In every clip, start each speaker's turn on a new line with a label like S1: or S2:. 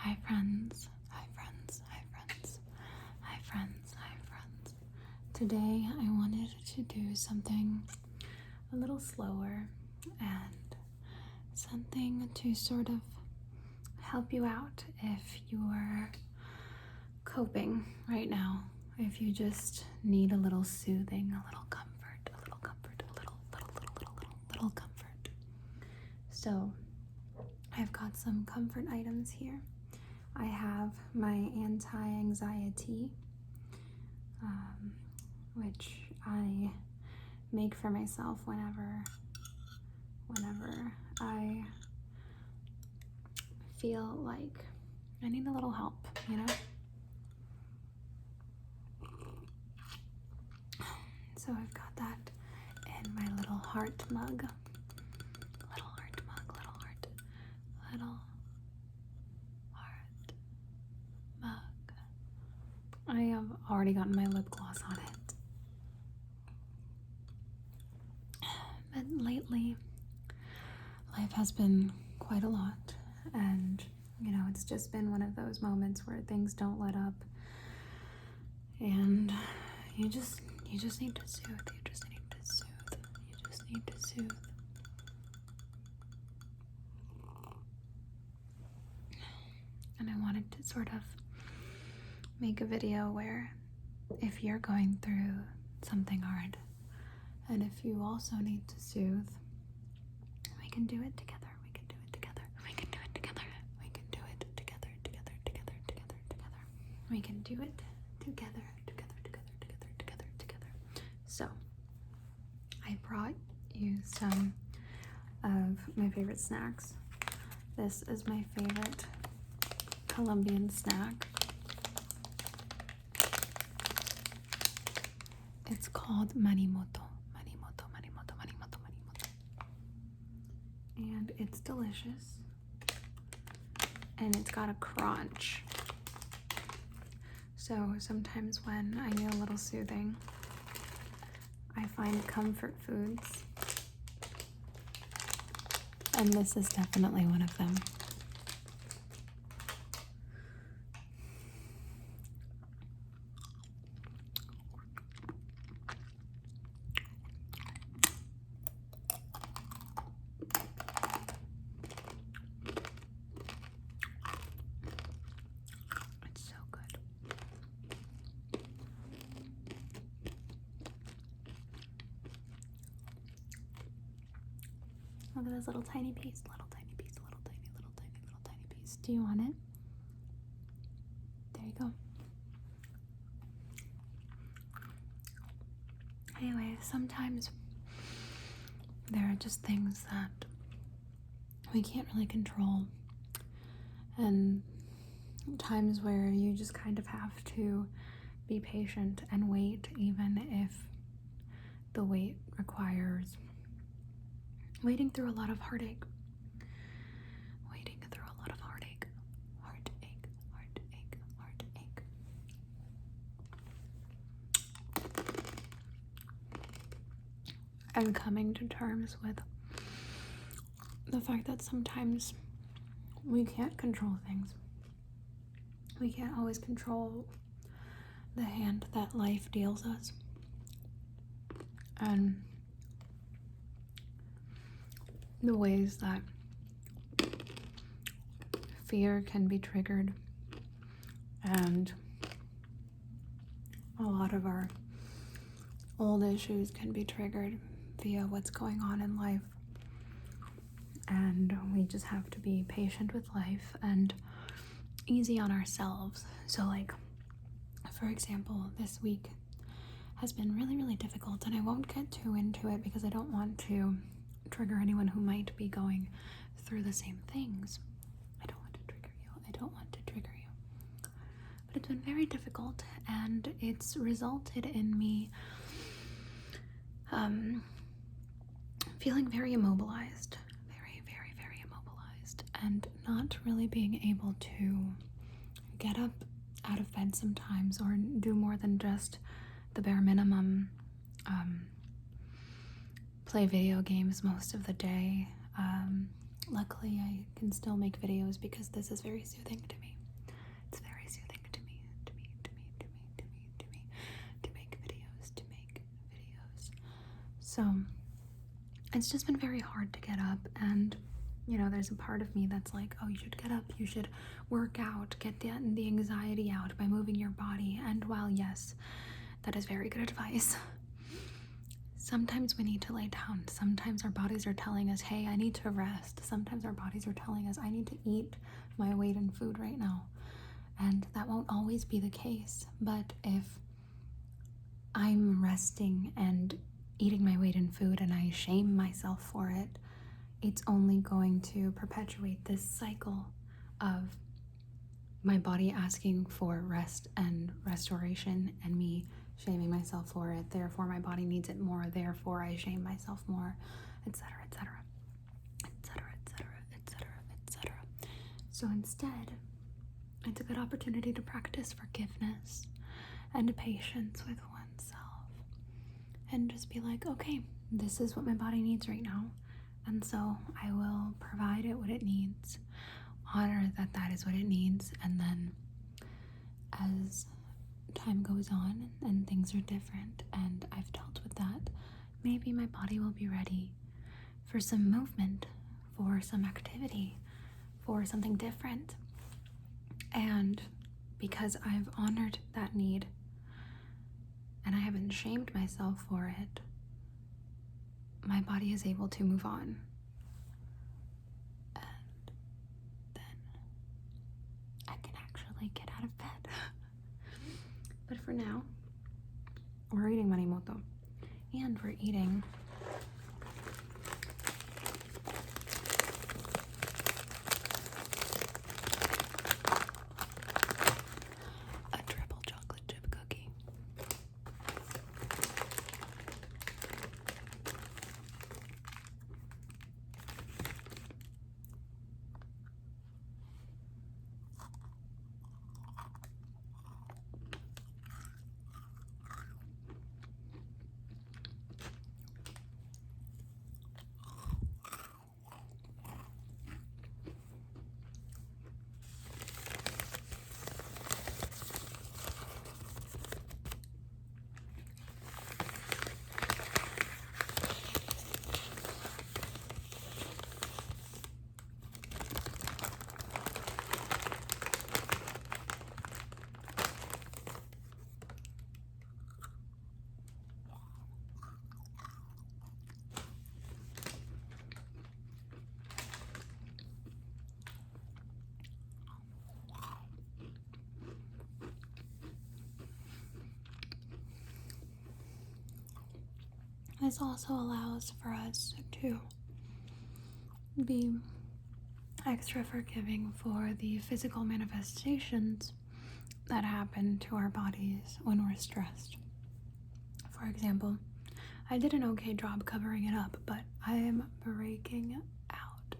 S1: Hi friends, hi friends, hi friends, hi friends, hi friends. Today I wanted to do something a little slower and something to sort of help you out if you're coping right now. If you just need a little soothing, a little comfort, a little comfort, a little comfort. So I've got some comfort items here. I have my anti-anxiety, which I make for myself whenever I feel like I need a little help, you know? So I've got that in my little heart mug. Little heart mug, little heart mug. I have already gotten my lip gloss on it. But lately, life has been quite a lot, and you know, it's just been one of those moments where things don't let up, and you just need to soothe. You just need to soothe. And I wanted to sort of make a video where if you're going through something hard, and if you also need to soothe, we can do it together. We can do it together. We can do it together. We can do it together. We can do it together. So, I brought you some of my favorite snacks. This is my favorite Colombian snack. It's called Manimoto. And it's delicious. And it's got a crunch. So sometimes when I need a little soothing, I find comfort foods. And this is definitely one of them. It's so good. Look at this little tiny piece, little tiny piece. Do you want it? There you go. Anyway, sometimes there are just things that we can't really control, and times where you just kind of have to be patient and wait, even if the wait requires waiting through a lot of heartache. And coming to terms with the fact that sometimes we can't control things. We can't always control the hand that life deals us. And the ways that fear can be triggered, and a lot of our old issues can be triggered via what's going on in life. And we just have to be patient with life and easy on ourselves. So like, for example, this week has been really difficult, and I won't get too into it because I don't want to trigger anyone who might be going through the same things. I don't want to trigger you. But it's been very difficult, and it's resulted in me feeling very immobilized, very immobilized, and not really being able to get up out of bed sometimes, or do more than just the bare minimum. Play video games most of the day. Luckily, I can still make videos because this is very soothing to me. So it's just been very hard to get up, and you know, there's a part of me that's like, oh, you should get up, you should work out, get the anxiety out by moving your body. And while yes, that is very good advice, sometimes we need to lay down. Sometimes our bodies are telling us, hey, I need to rest. Sometimes our bodies are telling us, I need to eat my weight in food right now. And that won't always be the case. But if I'm resting and eating my weight in food and I shame myself for it, it's only going to perpetuate this cycle of my body asking for rest and restoration and me shaming myself for it. Therefore, my body needs it more. Therefore, I shame myself more, etc., etc., etc., etc., etc., etc. So instead, it's a good opportunity to practice forgiveness and patience with oneself and just be like, okay, this is what my body needs right now. And so I will provide it what it needs, honor that that is what it needs, and then as time goes on and things are different and I've dealt with that, maybe my body will be ready for some movement, for some activity, for something different. And because I've honored that need and I haven't shamed myself for it, my body is able to move on. And then I can actually get out of bed. But for now, we're eating manimoto. And we're eating a triple chocolate chip cookie. This also allows for us to be extra forgiving for the physical manifestations that happen to our bodies when we're stressed. For example, I did an okay job covering it up, but I am breaking out.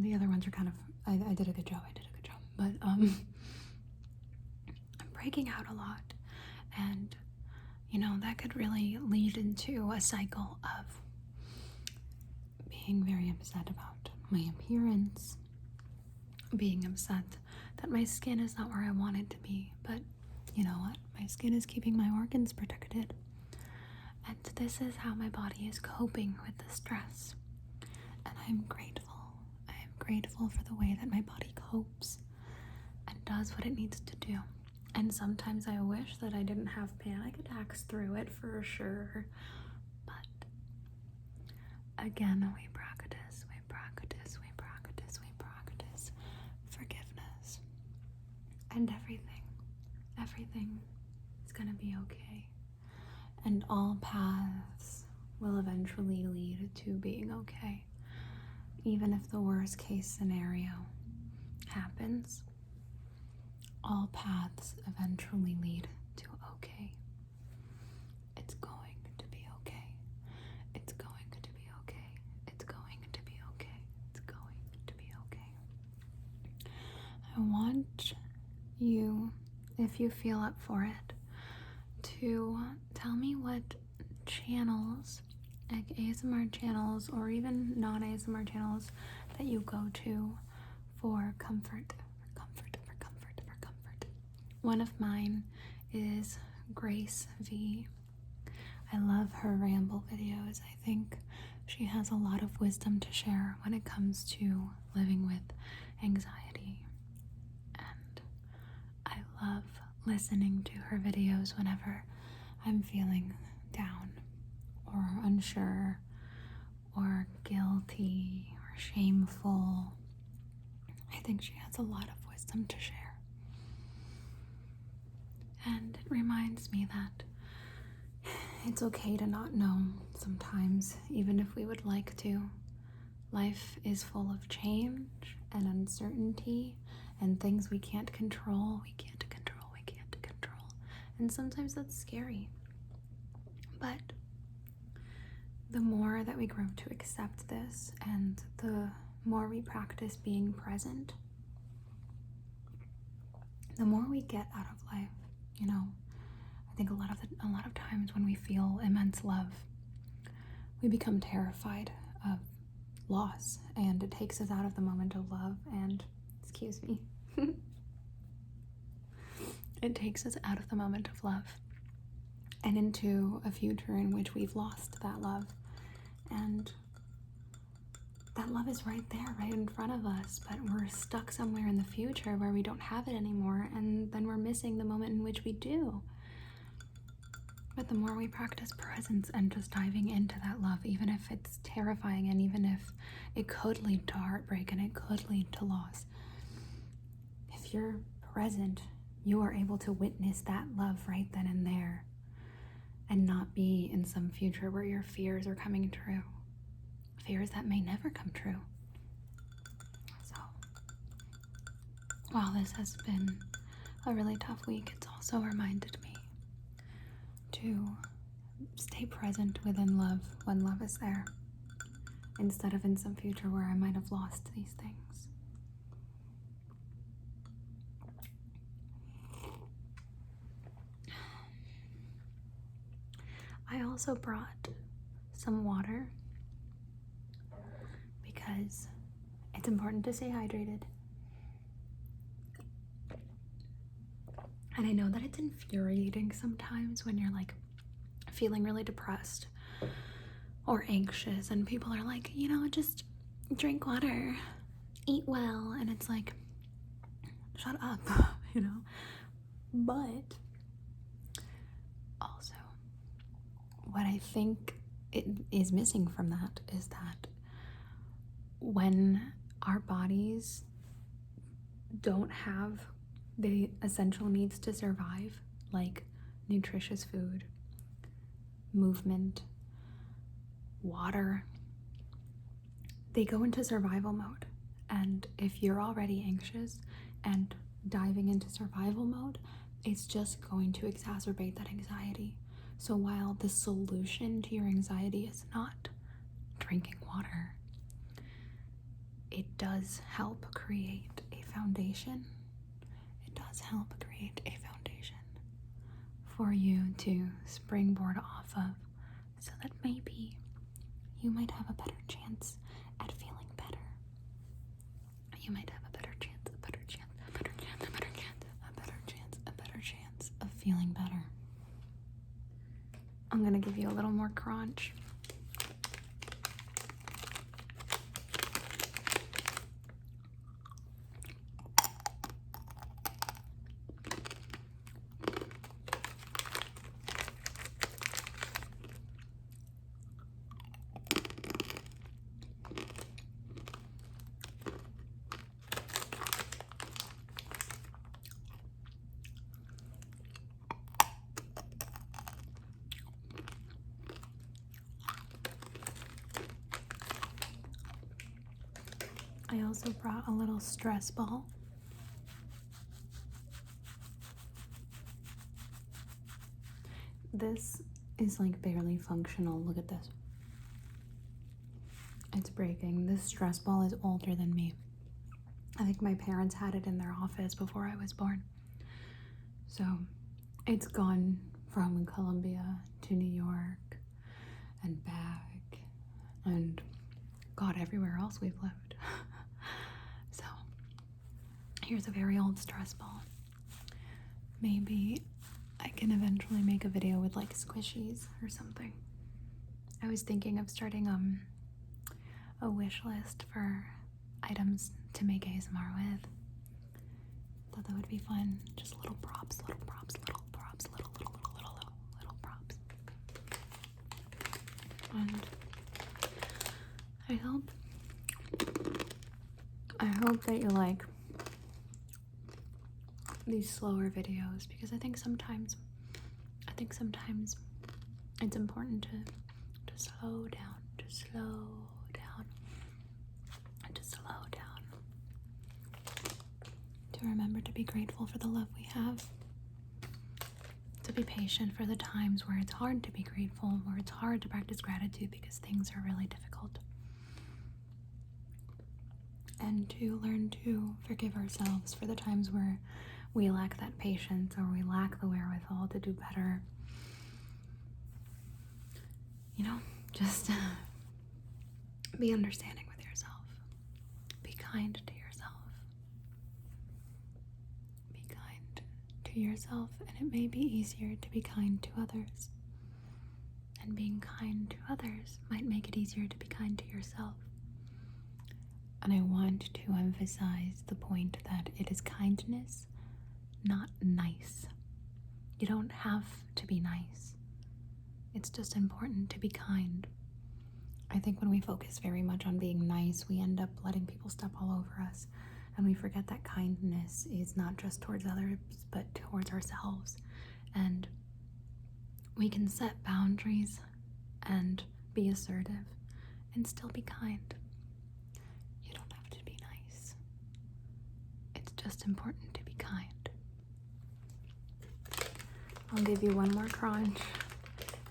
S1: The other ones are kind of, I did a good job, but I'm breaking out a lot, and you know, that could really lead into a cycle of being very upset about my appearance, being upset that my skin is not where I want it to be. But you know what? My skin is keeping my organs protected. And this is how my body is coping with the stress. And I'm grateful. I am grateful for the way that my body copes and does what it needs to do. And sometimes I wish that I didn't have panic attacks through it for sure. But again, we practice forgiveness. And everything is gonna be okay. And all paths will eventually lead to being okay. Even if the worst case scenario happens, all paths eventually lead to okay. It's going to be okay. It's going to be okay. It's going to be okay. It's going to be okay. I want you, if you feel up for it, to tell me what channels, like ASMR channels or even non-ASMR channels, that you go to for comfort. One of mine is Grace V. I love her ramble videos. I think she has a lot of wisdom to share when it comes to living with anxiety. And I love listening to her videos whenever I'm feeling down or unsure or guilty or shameful. I think she has a lot of wisdom to share. And it reminds me that it's okay to not know sometimes, even if we would like to. Life is full of change and uncertainty and things we can't control. And sometimes that's scary. But the more that we grow to accept this and the more we practice being present, the more we get out of life. I think a lot of times when we feel immense love, we become terrified of loss, and it takes us out of the moment of love and, excuse me, it takes us out of the moment of love and into a future in which we've lost that love. And that love is right there, right in front of us, but we're stuck somewhere in the future where we don't have it anymore, and then we're missing the moment in which we do. But the more we practice presence and just diving into that love, even if it's terrifying and even if it could lead to heartbreak and it could lead to loss, if you're present, you are able to witness that love right then and there and not be in some future where your fears are coming true. Fears that may never come true. So, while this has been a really tough week, it's also reminded me to stay present within love when love is there, instead of in some future where I might have lost these things. I also brought some water because it's important to stay hydrated. And I know that it's infuriating sometimes when you're like feeling really depressed or anxious and people are like, just drink water, eat well, and it's like, shut up, But also, what I think it is missing from that is that when our bodies don't have the essential needs to survive, like nutritious food, movement, water, they go into survival mode. And if you're already anxious and diving into survival mode, it's just going to exacerbate that anxiety. So while the solution to your anxiety is not drinking water, it does help create a foundation. It does help create a foundation for you to springboard off of, so that maybe you might have a better chance at feeling better. You might have a better chance of feeling better. I'm gonna give you a little more crunch. I also brought a little stress ball. This is like barely functional. Look at this. It's breaking. This stress ball is older than me. I think my parents had it in their office before I was born. So it's gone from Colombia to New York and back and God, everywhere else we've lived. So here's a very old stress ball. Maybe I can eventually make a video with like squishies or something. I was thinking of starting a wish list for items to make ASMR with. Thought that would be fun. Just little props, little props, little props, little props. And I hope that you like these slower videos, because I think sometimes it's important to slow down, to remember to be grateful for the love we have, to be patient for the times where it's hard to be grateful, where it's hard to practice gratitude because things are really difficult, and to learn to forgive ourselves for the times where we lack that patience or we lack the wherewithal to do better. You know, just be understanding with yourself. Be kind to yourself. Be kind to yourself, and it may be easier to be kind to others. And being kind to others might make it easier to be kind to yourself. And I want to emphasize the point that it is kindness, not nice. You don't have to be nice. It's just important to be kind. I think when we focus very much on being nice, we end up letting people step all over us, and we forget that kindness is not just towards others, but towards ourselves. And we can set boundaries and be assertive and still be kind. You don't have to be nice. It's just important to be kind. I'll give you one more crunch,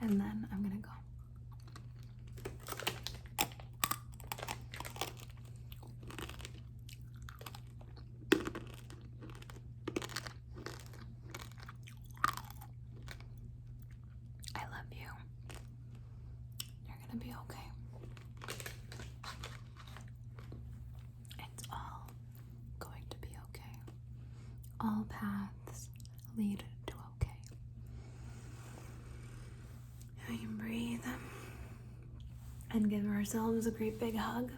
S1: and then I'm gonna go. I love you. You're gonna be okay. It's all going to be okay. All paths lead to okay. We can breathe and give ourselves a great big hug.